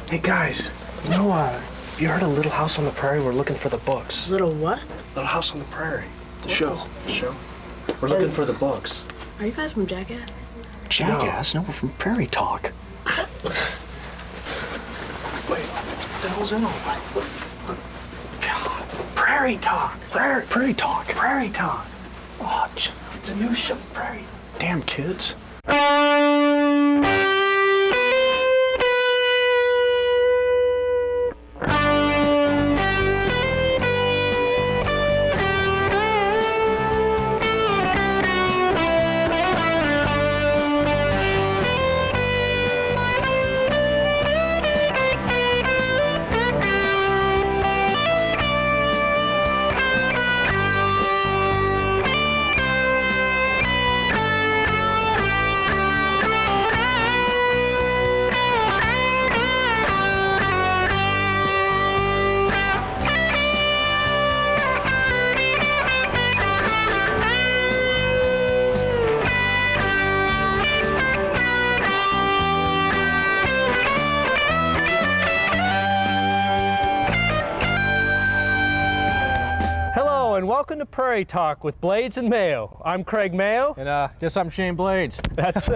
Hey guys, you know, you heard of Little House on the Prairie? We're looking for the books. Little what? Little House on the Prairie. The show. We're looking for the books. Are you guys from Jackass? Jackass? No, we're from Prairie Talk. Wait, what the hell's in all that? God. Prairie Talk. Prairie Talk. Prairie Talk. Oh, it's a new show, Prairie. Damn kids. Welcome to Prairie Talk with Blades and Mayo. I'm Craig Mayo. And guess I'm Shane Blades. That's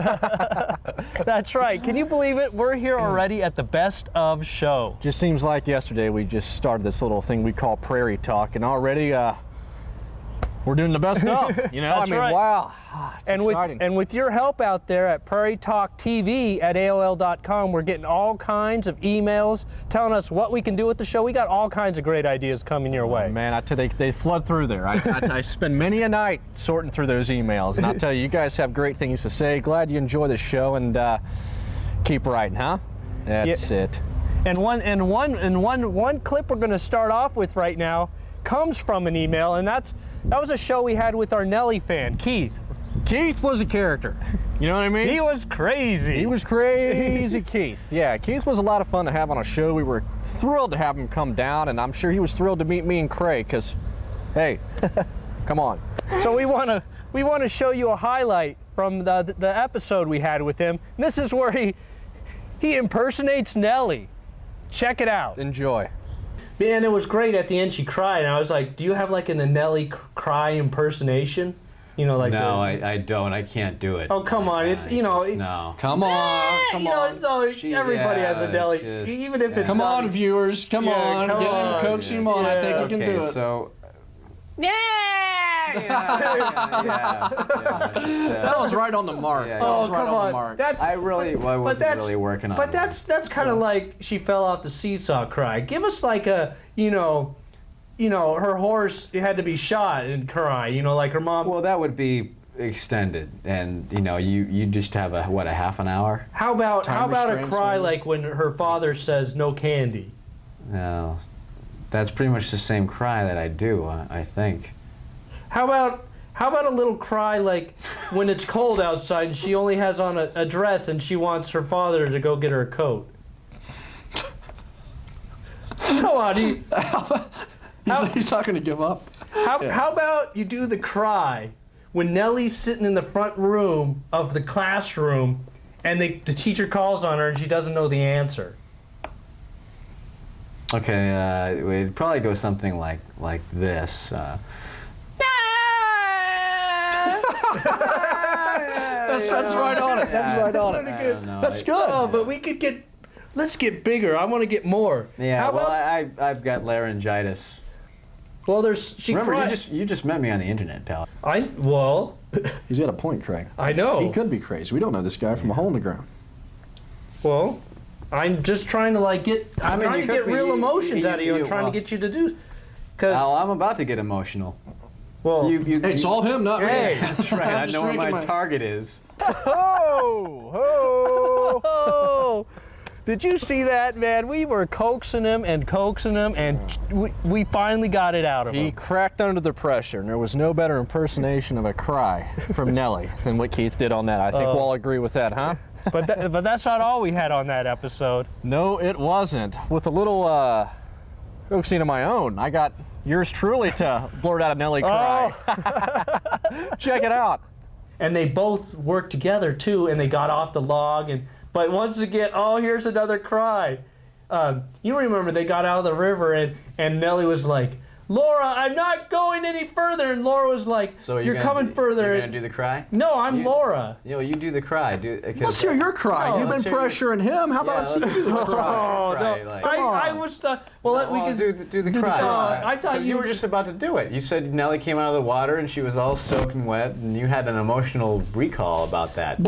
right. Can you believe it? We're here already at the Best of show. Just seems like yesterday we just started this little thing we call Prairie Talk, and already we're doing the best of. You know, That's right. Wow. It's exciting. And with your help out there at Prairie Talk TV at AOL.com, we're getting all kinds of emails telling us what we can do with the show. We got all kinds of great ideas coming your way. Man, I tell you, they flood through there. I spend many a night sorting through those emails, and I'll tell you guys have great things to say. Glad you enjoy the show, and keep writing, huh? That's it. And one clip we're going to start off with right now comes from an email, and that was a show we had with our Nelly fan, Keith. Keith was a character. You know what I mean? He was crazy. He was crazy, Keith. Yeah, Keith was a lot of fun to have on a show. We were thrilled to have him come down, and I'm sure he was thrilled to meet me and Craig, because, hey, come on. So we want to show you a highlight from the episode we had with him. And this is where he impersonates Nelly. Check it out. Enjoy. Man, it was great. At the end, she cried, and I was like, "Do you have like a Nelly cry impersonation?" You know, like no, I don't. I can't do it. Oh, come on! It's no. Come on, come on. It's always, everybody has a Nelly, even if it's come not. on, viewers, come on, come get him, on. coax him on. I think we can do it. So. That was right on the mark. Yeah, Oh, right come on. on! The mark. I wasn't really working on. But that's kind of like she fell off the seesaw cry. Give us like a her horse had to be shot and cry. Like her mom. Well, that would be extended, and you just have a half an hour. How about a cry maybe? like when her father says no candy? No, that's pretty much the same cry that I do. I think. How about a little cry like when it's cold outside and she only has on a dress and she wants her father to go get her a coat? Come on, He's not going to give up. How about you do the cry when Nellie's sitting in the front room of the classroom and the teacher calls on her and she doesn't know the answer? Okay, it'd probably go something like this. That's right on it. That's right on it. That's good. Oh, but let's get bigger. I want to get more. Yeah, I've got laryngitis. Well, Remember, you just met me on the internet, pal. He's got a point, Craig. I know. He could be crazy. We don't know this guy from a hole in the ground. Well, I'm just trying to get real emotions out of you and trying to get you to do. Al, I'm about to get emotional. Well, it's all him, not me. Hey, that's right. I know where my target is. Oh! Did you see that, man? We were coaxing him, and we finally got it out of him. He cracked under the pressure, and there was no better impersonation of a cry from Nelly than what Keith did on that. I think we'll all agree with that, huh? But that's not all we had on that episode. No, it wasn't. With a little coaxing of my own, I got yours truly to blurt out a Nelly cry. Oh. Check it out. And they both worked together too, and they got off the log. But once again, here's another cry. you remember they got out of the river and Nellie was like, Laura, I'm not going any further. And Laura was like, So you're coming further. You're gonna do the cry? No, I'm Laura. You do the cry. Let's hear your cry. No, You've been let's hear your- pressuring him. How about let's you do the cry. cry? Cry, No, like- I was. Well, we can do the cry. I thought 'Cause you were just about to do it. You said Nellie came out of the water and she was all soaked and wet, and you had an emotional recall about that.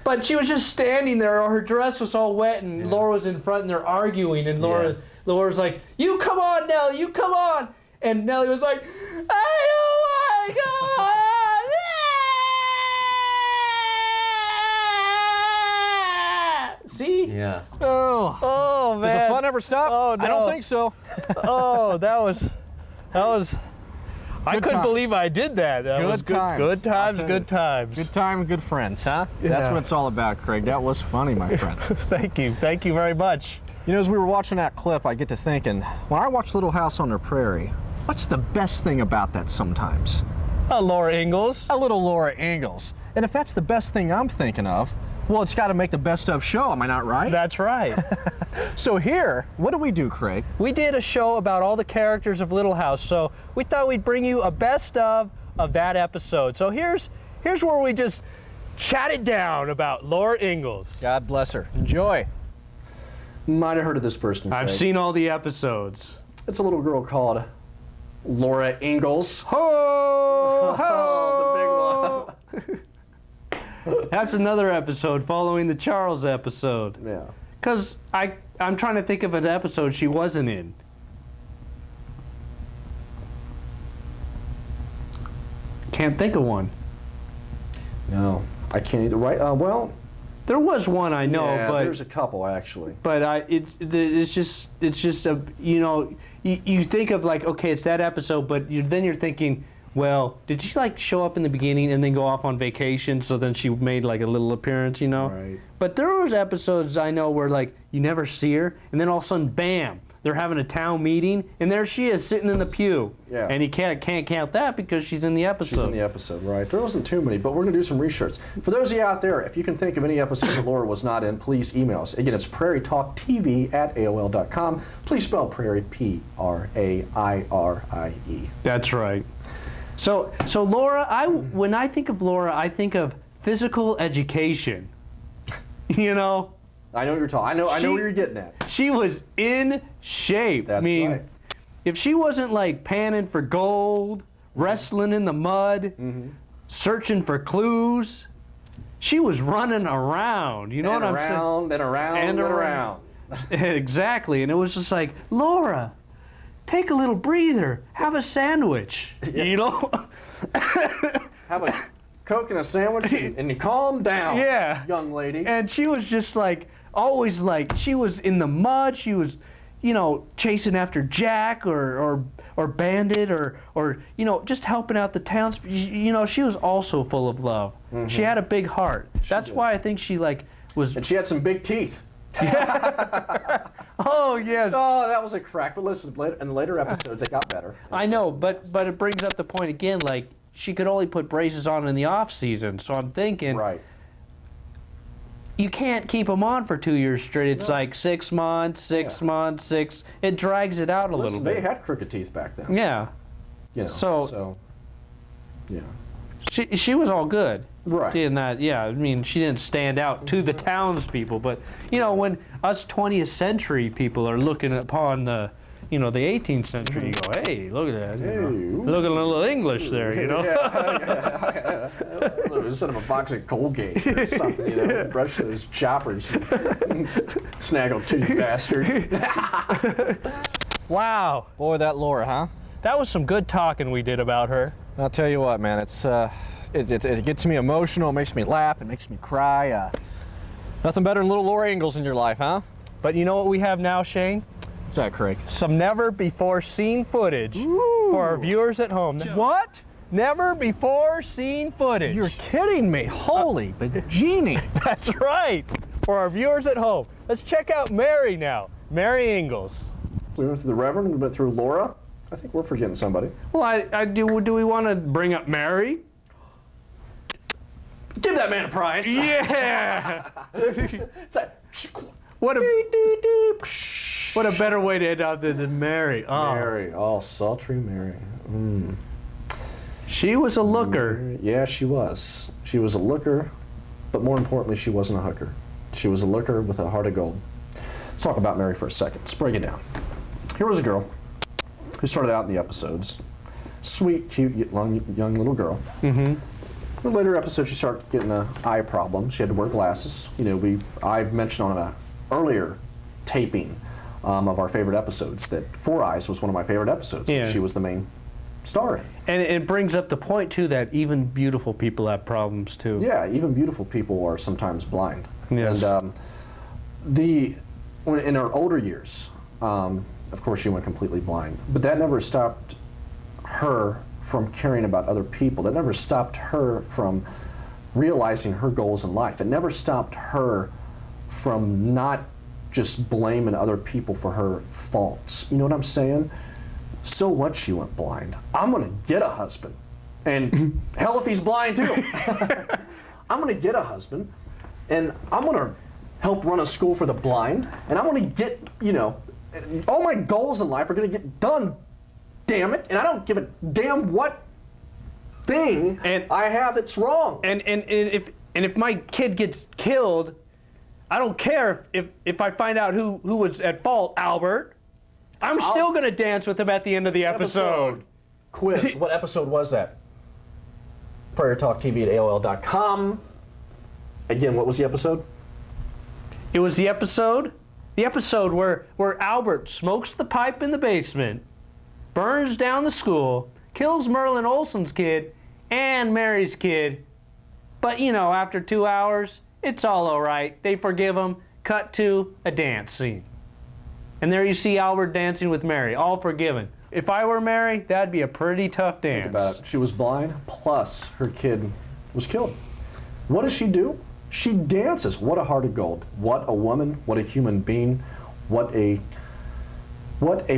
But she was just standing there. Her dress was all wet, and Laura was in front, and they're arguing. And Laura's like, "You come on, Nellie. You come on." And Nellie was like, "I don't want to go on." See? Yeah. Oh man. Does the fun ever stop? Oh, no. I don't think so. Oh, that was. I couldn't times. believe I did that. That was Good times. Good times. I'll tell Good times. Good time, good friends, huh? That's Yeah. what it's all about, Craig. That was funny, my friend. Thank you. Thank you very much. You know, as we were watching that clip, I get to thinking, when I watch Little House on the Prairie, what's the best thing about that sometimes? Laura Ingalls. A little Laura Ingalls. And if that's the best thing I'm thinking of, well, it's got to make the best of show, am I not right? That's right. So here, what do we do, Craig? We did a show about all the characters of Little House, so we thought we'd bring you a best of that episode. So here's where we just chatted down about Laura Ingalls. God bless her. Enjoy. Might have heard of this person. I've Craig. seen all the episodes. It's a little girl called Laura Ingalls. Ho! Oh, the big one. That's another episode following the Charles episode. Yeah. Because I'm trying to think of an episode she wasn't in. Can't think of one. No, I can't either. Right? Well, There was one I know, yeah, but there's a couple actually. but it's just a, you know, you think of like, okay, it's that episode, but then you're thinking, well, did she like show up in the beginning and then go off on vacation, so then she made like a little appearance, you know? Right. But there was episodes I know where like you never see her, and then all of a sudden, bam, they're having a town meeting, and there she is sitting in the pew. Yeah. And you can't count that because she's in the episode. She's in the episode, right? There wasn't too many, but we're going to do some research. For those of you out there, if you can think of any episodes that Laura was not in, please email us. Again, it's prairietalktv@aol.com. Please spell Prairie, Prairie. That's right. So Laura, when I think of Laura, I think of physical education. You know, I know what you're talking. I know where you're getting at. she was in shape. That's I mean, right. if she wasn't like panning for gold, wrestling in the mud, searching for clues, she was running around. You know And what I'm around, and around, And and around. saying? Exactly. And it was just like, Laura, take a little breather. Have a sandwich. You know? Have a Coke and a sandwich and you calm down, Yeah. young lady. And she was just like, always like, she was in the mud. She was, you know, chasing after Jack or Bandit or you know, just helping out the towns. You know, she was also full of love. She had a big heart. That's did. why I think she like was. And she had some big teeth. Oh yes. Oh, that was a crack. But listen, in later episodes, it got better. I know, but it brings up the point again. Like she could only put braces on in the off season. So I'm thinking, Right. you can't keep them on for 2 years straight. It's like 6 months, 6 months, 6. It drags it out a little Listen, bit. they had crooked teeth back then. Yeah. You know, So- yeah. She was all good. Right. In that, yeah, I mean, she didn't stand out to the townspeople, but you know, when us 20th century people are looking upon the, you know, the 18th century, you go, hey, look at that, you know, Hey, look at a little English there, you know. Instead of a box of Colgate or something, you know, brush those choppers. Snaggle tooth bastard. Wow, Boy, that Laura, huh? that was some good talking we did about her. I'll tell you what, man, it gets me emotional, it makes me laugh, it makes me cry. Nothing better than little Laura Ingalls in your life, huh? But you know what we have now, Shane? What's that, Craig? Some never before seen footage for our viewers at home. What? Never before seen footage. You're kidding me. Holy bejeenie. That's right. For our viewers at home. Let's check out Mary now. Mary Ingalls. We went through the Reverend, we went through Laura. I think we're forgetting somebody. Well, I do we want to bring up Mary? Give that man a prize. Yeah. It's like, What a better way to end up than Mary. Oh. Mary, oh, sultry Mary. She was a looker. Yeah, she was. She was a looker, but more importantly, she wasn't a hooker. She was a looker with a heart of gold. Let's talk about Mary for a second. Let's break it down. Here was a girl who started out in the episodes. Sweet, cute, young little girl. In the later episodes, she started getting an eye problem. She had to wear glasses. You know, I mentioned on an earlier taping of our favorite episodes that Four Eyes was one of my favorite episodes. Yeah. She was the main star. And it brings up the point, too, that even beautiful people have problems, too. Yeah, even beautiful people are sometimes blind. Yes. And in her older years, of course, she went completely blind. But that never stopped her from caring about other people. That never stopped her from realizing her goals in life. It never stopped her from not just blaming other people for her faults. You know what I'm saying? So what, she went blind. I'm going to get a husband. And hell, if he's blind too. I'm going to get a husband, and I'm going to help run a school for the blind, and I'm going to get, you know, all my goals in life are going to get done, damn it, and I don't give a damn what thing I have that's wrong. And if my kid gets killed, I don't care if I find out who was at fault, Albert. I'm still going to dance with him at the end of the episode. Quiz. What episode was that? PrairieTalkTV@AOL.com. Again, what was the episode? It was the episode where Albert smokes the pipe in the basement, burns down the school, kills Merlin Olsen's kid and Mary's kid. But, you know, after 2 hours, it's all right. They forgive him. Cut to a dance scene. And there you see Albert dancing with Mary, all forgiven. If I were Mary, that'd be a pretty tough dance. Think about it. She was blind, plus her kid was killed. What does she do? She dances. What a heart of gold. What a woman. What a human being. What a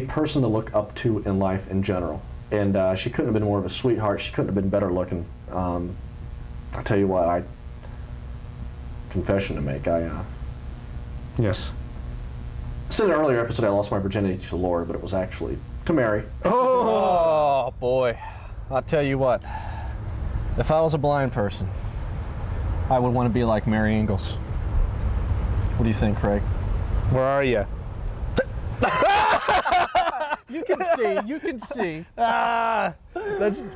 person to look up to in life in general. And she couldn't have been more of a sweetheart. She couldn't have been better looking. I'll tell you what, confession to make. Yes. Said in an earlier episode I lost my virginity to Laura, but it was actually to Mary. Oh boy, I'll tell you what. If I was a blind person, I would want to be like Mary Ingalls. What do you think, Craig? Where are you? You can see. You can see.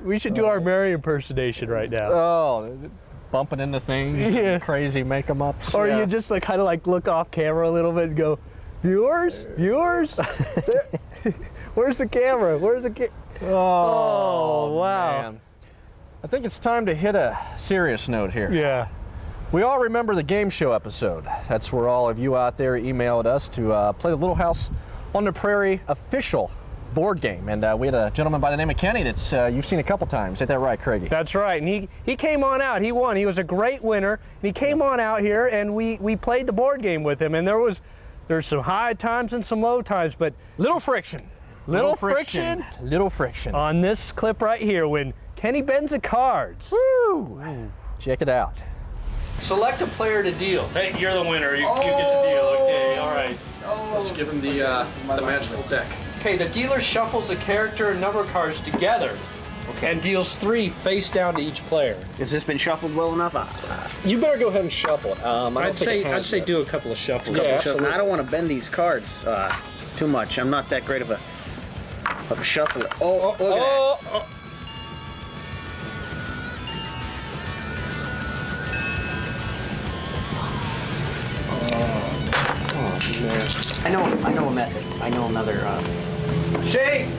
We should do our Mary impersonation right now. Oh, bumping into things. Yeah. Crazy make 'em ups. Or you just like kind of like look off camera a little bit and go, viewers, where's the camera? Where's the Oh, wow. Man. I think it's time to hit a serious note here. Yeah. We all remember the game show episode. That's where all of you out there emailed us to play the Little House on the Prairie official board game. And we had a gentleman by the name of Kenny that's you've seen a couple times. Ain't that right, Craigie? That's right. And he came on out. He won. He was a great winner. And he came on out here and we played the board game with him. And there's some high times and some low times, but Little friction. Little friction. Little friction. On this clip right here when Kenny bends the cards. Woo! Check it out. Select a player to deal. Hey, you're the winner. You get to deal. Okay, all right. Let's give him the magical deck. Okay, the dealer shuffles a character and number cards together. Okay. And deals 3 face down to each player. Has this been shuffled well enough? You better go ahead and shuffle it. I'd say do a couple of shuffles. Yeah, And I don't want to bend these cards too much. I'm not that great of a shuffler. Oh, look at that. I know a method. I know another. Shane!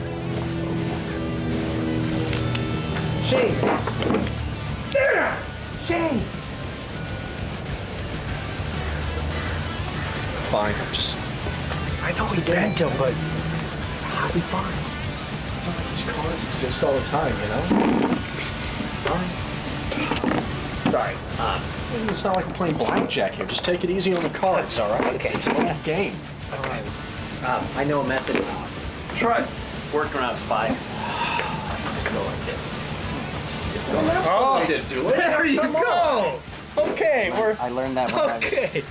Shane! There! Shane! Fine. I know he bent him, but I'll be fine. It's not like these cards exist all the time, you know? Fine. Sorry. It's not like we're playing blackjack here. Just take it easy on the cards, all right? Okay. It's an old game. Okay. I know a method. try. Worked when I was 5. Just go like this. Well, that's the way to do it. There you Come go. on. Okay, I learned that when I was. okay.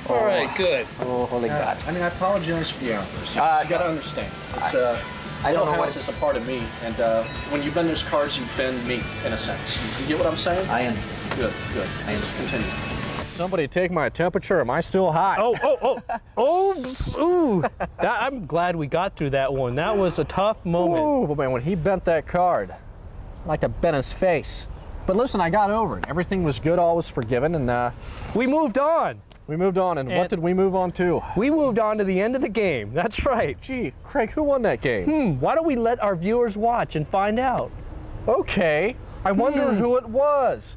All right, good. Oh, holy God. I mean, I apologize for the outburst. You gotta understand. It's I don't know Little what House is a part of me, and when you bend those cards, you bend me, in a sense. You get what I'm saying? I am. Good. Let's continue. Somebody take my temperature. Am I still hot? Ooh. I'm glad we got through that one. That was a tough moment. Ooh, but man, when he bent that card, I like to bend his face. But listen, I got over it. Everything was good, all was forgiven, and We moved on. we moved on. And what And- did we move on to? We moved on to the end of the game. That's right. Gee, Craig, who won that game? Why don't we let our viewers watch and find out? Okay, I wonder who it was.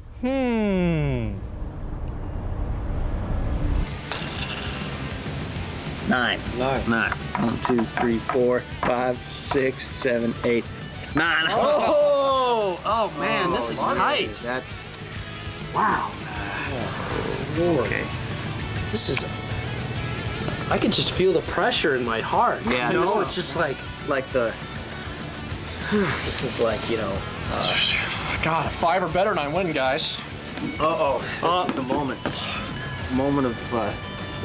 9. 9. 1, 2, 3, 4, 5, 6, 7, 8, 9. Oh man, this is tight. That's Wow. okay. This is. I can just feel the pressure in my heart. Yeah, you know, this it's just like. Like the. This is like, you know. God, a 5 or better and I win, guys. This is a moment. Moment of.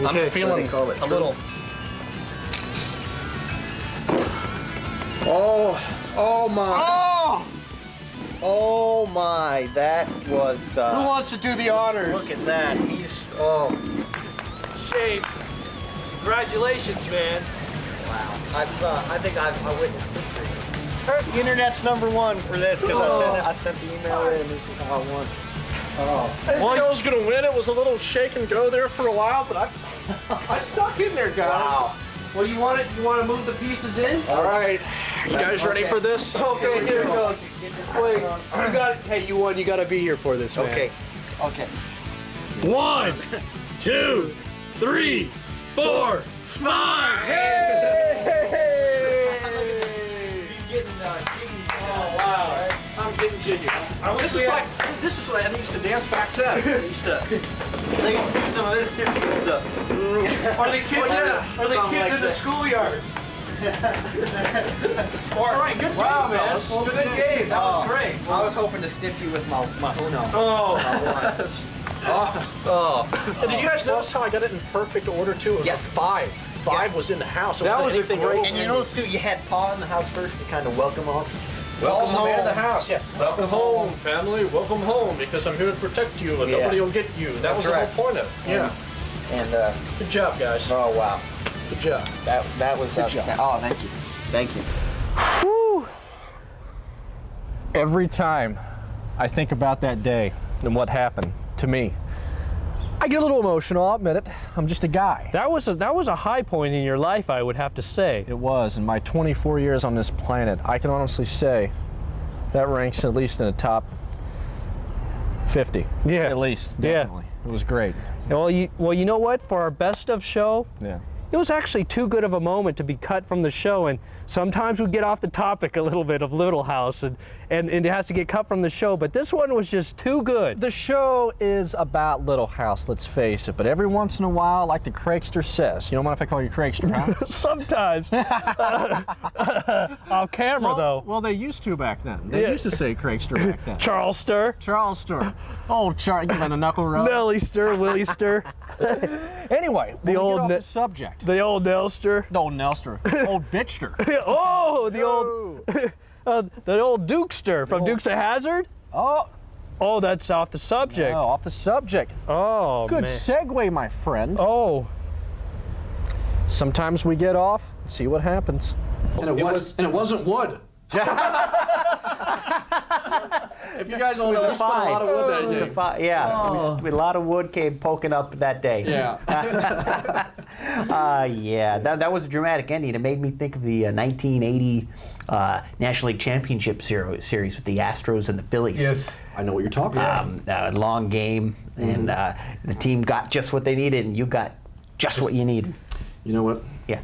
I'm feeling they call it? a little. Oh my. Oh my. That was. Who wants to do the honors? Look at that. He's. Shane. Congratulations, man. Wow. I think I witnessed history. The internet's #1 for this because I sent the email in. This is how I won. I didn't think I was gonna win. It was a little shake and go there for a while, but I stuck in there, guys. Wow. Well, you want to move the pieces in? All right, you guys ready for this? Okay, here it goes. Wait, you got. Hey, you won. You got to be here for this, man. Okay. Okay. 1, 2, 3, 4, 5. Oh wow, I'm getting jiggy. This is like I used to dance back then. I used to. They used to do some of this different stuff. Are the kids in the schoolyard? All right, good. Wow, man. fellas. Good game. That was great. I was hoping to stiff you with my Uno. And did you guys notice how I got it in perfect order too? It was Yeah. like 5. 5 was in the house. It That wasn't was a anything great- over. And you notice too, you had Pa in the house first to kind of welcome him. Welcome home. man in the house, yeah. Welcome home, family. Welcome home, because I'm here to protect you and Yeah. nobody will get you. That That's was the right. whole point of it. Yeah. And Good job, guys. oh wow, Good job. that was outstanding. Oh, thank you. Every time I think about that day and what happened to me, I get a little emotional, I'll admit it. I'm just a guy. That was a high point in your life, I would have to say. It was. In my 24 years on this planet, I can honestly say that ranks at least in the top 50. Yeah. At least, Yeah. definitely. It was great. Well, you know what? For our best of show, Yeah. it was actually too good of a moment to be cut from the show, and sometimes we get off the topic a little bit of Little House, and it has to get cut from the show, but this one was just too good. The show is about Little House, let's face it, but every once in a while, like the Craigster says, you don't mind if I call you Craigster, huh? Sometimes. On camera, though. Well, they used to back then. They Yeah. used to say Craigster back then. Charles Stir, Charles Stir. Oh, Charles, give it a knuckle rub. Nellie Stir, Willie Stir, Anyway, The when we old get off Ne- the subject. the old Nell Stir. Old Nelster. Old Bitchster. Oh, the old Dukester from Dukes of Hazzard. Oh, Oh, that's off the subject. no, off the subject. Oh, Good man. segue, my friend. Oh, Sometimes we get off, see what happens. And it wasn't wood. If you guys don't know, we spent a lot of wood that day. A lot of wood came poking up that day. Yeah. Yeah, that was a dramatic ending. It made me think of the 1980 National League Championship series with the Astros and the Phillies. I know what you're talking about. Long game, and the team got just what they needed, and you got just what you needed. You know what? Yeah.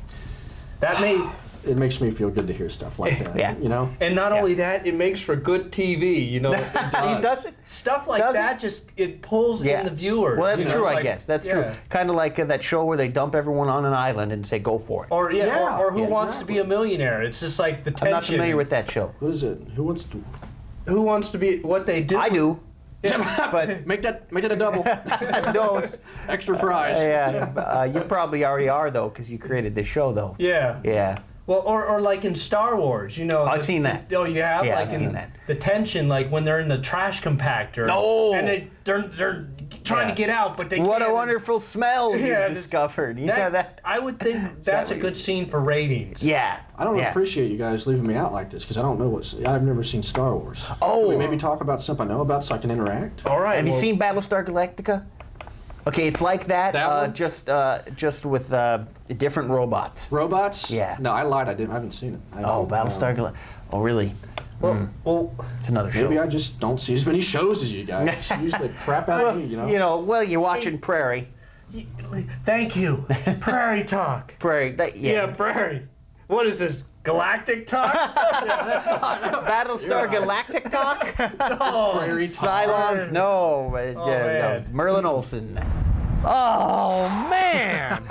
that made. It makes me feel good to hear stuff like that. Yeah. You know? And not only that, it makes for good TV. You know, Does it? stuff like Does it? that just it pulls Yeah. in the viewers. Well, that's you know, true, it's I like- guess. That's yeah. true. Kind of like that show where they dump everyone on an island and say, go for it. Or Yeah. or who Yeah, wants to be a millionaire? It's just like the tension. I'm not familiar with that show. What is it? Who wants to? Who wants to be what they do. I do. But Make that a double. No, Extra fries. yeah, you probably already are though, because you created this show though. Yeah. Yeah. Well, or like in Star Wars, you know. I've seen that. Oh, you have? Yeah, like I've in seen that. the tension, like when they're in the trash compactor. No. And they're trying to get out, but they What can't. a wonderful smell Yeah, you discovered. You know that? I would think that's a good scene for ratings. Yeah. I don't yeah. appreciate you guys leaving me out like this because I don't know I've never seen Star Wars. Oh. Can we maybe talk about something I know about so I can interact? All right. Have you seen Battlestar Galactica? Okay, it's like that, That one? just with different robots. Robots? Yeah. No, I lied. I haven't seen it. Oh, Battlestar Galactica. Oh, really? Well, It's another show. Maybe I just don't see as many shows as you guys. You usually crap out of me, you know? Well, you're watching Prairie. thank you. Prairie Talk. Prairie. Yeah, Prairie. What is this? Galactic Talk? Battlestar Galactic Talk? Prairie Talk. Cylons? No. man. Merlin Olsen. Oh man!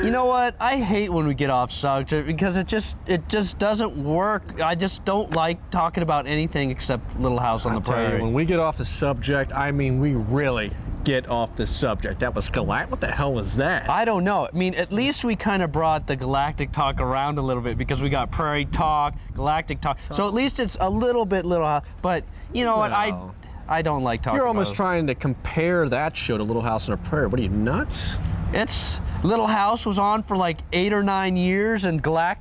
You know what? I hate when we get off subject because it just doesn't work. I just don't like talking about anything except Little House on the Tell you, Prairie. when we get off the subject, I mean, we really get off the subject. That was Galactic. What the hell was that? I don't know. I mean, at least we kind of brought the Galactic Talk around a little bit because we got Prairie Talk, Galactic Talk. So at least it's a little bit Little House. But you know what? No. I don't like talking. You're almost about trying to compare that show to Little House on the Prairie. What are you, nuts? It's Little House was on for like 8 or 9 years, and I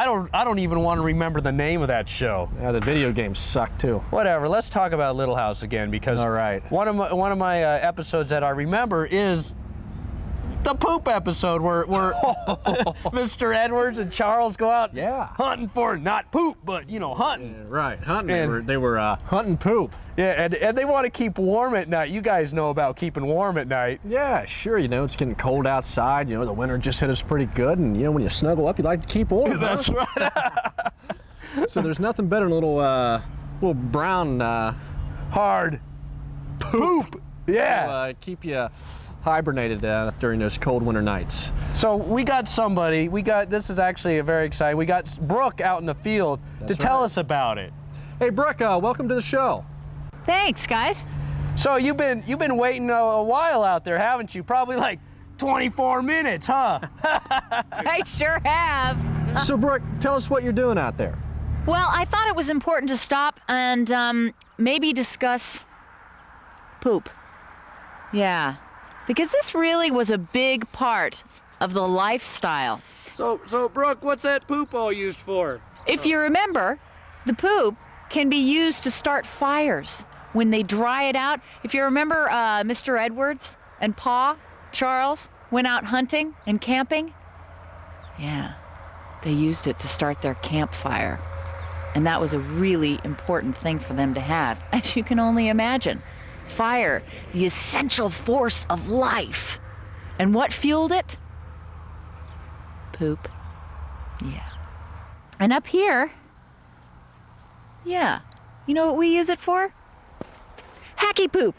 don't even want to remember the name of that show. Yeah, the video games suck too. Whatever. Let's talk about Little House again because All right. one of my episodes that I remember is the poop episode where Mr. Edwards and Charles go out hunting for not poop but hunting. Right, hunting. And- They were hunting poop. Yeah, and they want to keep warm at night. You guys know about keeping warm at night. Yeah, sure. It's getting cold outside. The winter just hit us pretty good, and when you snuggle up, you like to keep warm. That's right. So there's nothing better than a little brown Hard poop. Yeah. to keep you hibernated during those cold winter nights. So we got somebody. This is actually a very exciting. We got Brooke out in the field to tell us about it. Hey, Brooke, welcome to the show. Thanks, guys. So you've been waiting a while out there, haven't you? Probably like 24 minutes, huh? I sure have. So, Brooke, tell us what you're doing out there. Well, I thought it was important to stop and maybe discuss poop. Yeah, because this really was a big part of the lifestyle. So Brooke, what's that poop all used for? If you remember, the poop can be used to start fires when they dry it out. If you remember Mr. Edwards and Pa, Charles, went out hunting and camping, yeah, they used it to start their campfire. And that was a really important thing for them to have, as you can only imagine. Fire, the essential force of life. And what fueled it? Poop. Yeah. And up here, yeah, you know what we use it for? Hacky poop.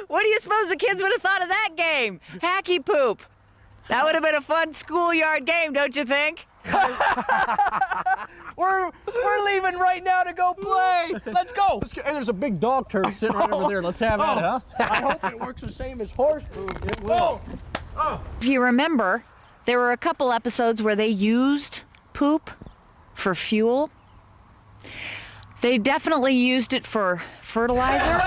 What do you suppose the kids would have thought of that game? Hacky poop. That would have been a fun schoolyard game, don't you think? We're leaving right now to go play. Let's go. Hey, there's a big dog turd sitting right over there. Let's have that, huh? I hope it works the same as horse poop. It will. If you remember, there were a couple episodes where they used poop for fuel. They definitely used it for fertilizer.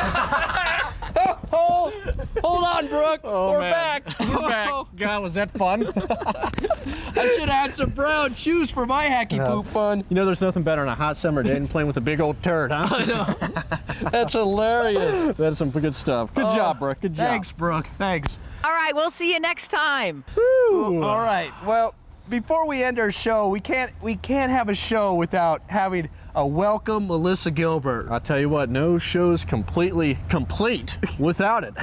Hold on, Brooke. We're man. back. We're back. God, was that fun? I should have had some brown shoes for my hacky poop fun. There's nothing better on a hot summer day than playing with a big old turd, huh? I know. That's hilarious. That's some good stuff. Good job, Brooke. Good job. Thanks, Brooke. Thanks. All right, we'll see you next time. All right. Well, before we end our show, we can't have a show without having a welcome Melissa Gilbert. I'll tell you what, no show's completely complete without it.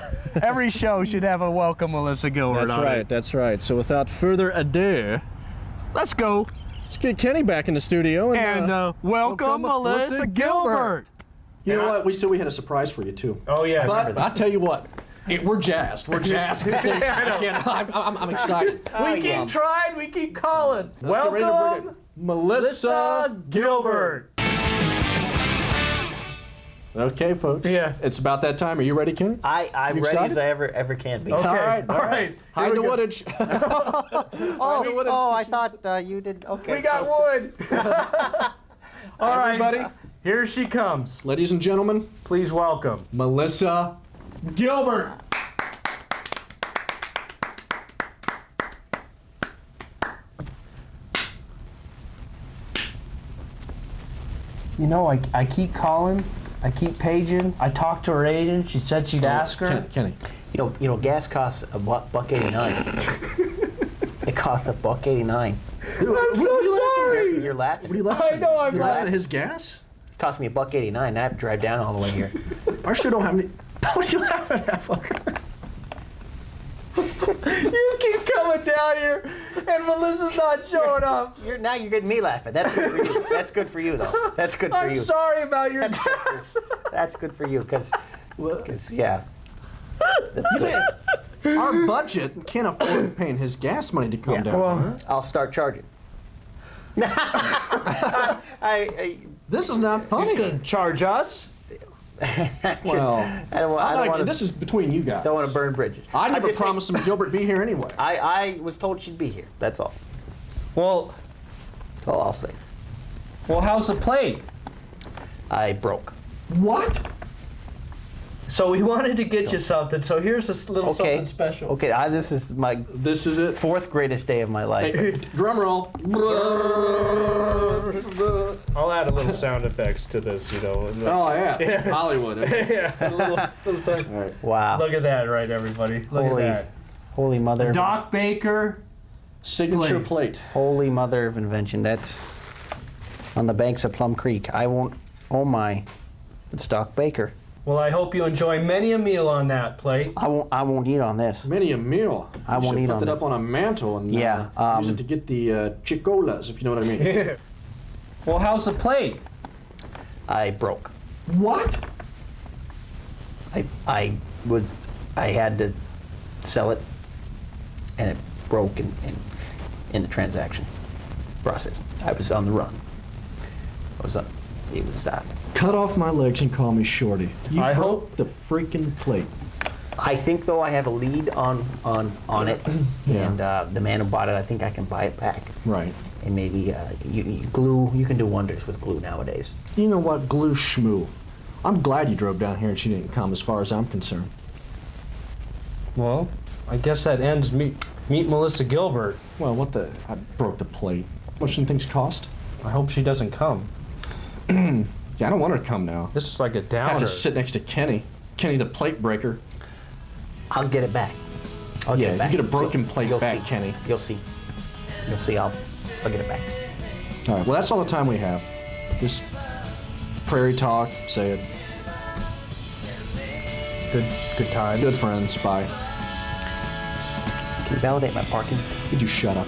Every show should have a welcome Melissa Gilbert. That's on right, it. that's right. So without further ado, Let's go. let's get Kenny back in the studio. And welcome Melissa Gilbert. You know what? We said we had a surprise for you, too. Oh yeah. But I'll tell you what. We're jazzed. We're jazzed. I'm excited. we keep trying. We keep calling. Let's get ready to bring Welcome Melissa Gilbert. Okay, folks. Yeah. It's about that time. Are you ready, Ken? I'm You ready excited? as I ever can be. Okay. All right. Hide the Here we go. woodage. Oh, I thought you did. Okay. We got wood. All right, Everybody. Here she comes. Ladies and gentlemen, Please welcome. Melissa Gilbert. You know, I keep calling. I keep paging. I talked to her agent. She said she'd ask her. Kenny. You know, gas costs $1.89. It costs $1.89. I'm so sorry. You're laughing. What are you laughing I know, I'm You laughing laughing. at his gas? It cost me $1.89. I have to drive down all the way here. Our show don't have any. What are you laughing at, fucker? You keep coming down here, and Melissa's not showing up. Now you're getting me laughing. That's good for you. That's good for you, though. That's good for I'm you. sorry about your gas. That's good for you, because yeah. You think our budget can't afford paying his gas money to come down? Well, I'll start charging. I This is not funny. he's gonna charge us. Well, I don't want to. this is between you guys. Don't want to burn bridges. I never just promised him Gilbert be here anyway. I was told she'd be here. That's all. Well, That's all I'll say. how's the plate? I broke. What? So we wanted to get you something. So here's this little Okay. something special. Okay, this is my This is it. 4th greatest day of my life. Hey, drum roll. I'll add a little sound effects to this, you know. Oh yeah, Hollywood. Yeah, little sound. All right. Wow. Look at that, right, everybody? Look Holy- at Holy mother. that. Doc Baker. Signature plate. Holy mother of invention. That's on the banks of Plum Creek. I won't. Oh my. It's Doc Baker. Well, I hope you enjoy many a meal on that plate. I won't eat on this. Many a meal. I You won't should eat put on that this. up on a mantle and Yeah, use it to get the chicolas, if you know what I mean. Well, how's the plate? I broke. What? I had to sell it, and it broke in the transaction process. I was on the run. It was Cut off my legs and call me Shorty. You I broke the freaking plate. I think though I have a lead on it, Yeah. and the man who bought it, I think I can buy it back, Right. and maybe glue. You can do wonders with glue nowadays. You know what, glue schmoo. I'm glad you drove down here and she didn't come, as far as I'm concerned. Well, I guess that ends meet Melissa Gilbert. Well, what the? I broke the plate. What should things cost? I hope she doesn't come. Yeah, I don't want her to come now. This is like a I have downer. to sit next to Kenny. Kenny the plate breaker. I'll get it back. I'll Yeah, get it back. you get a broken plate You'll back, see. Kenny. You'll see. You'll see. I'll get it back. All right, well, that's all the time we have. Just Prairie talk, say it. Good time. Good friends, bye. Can you validate my parking? Could you shut up?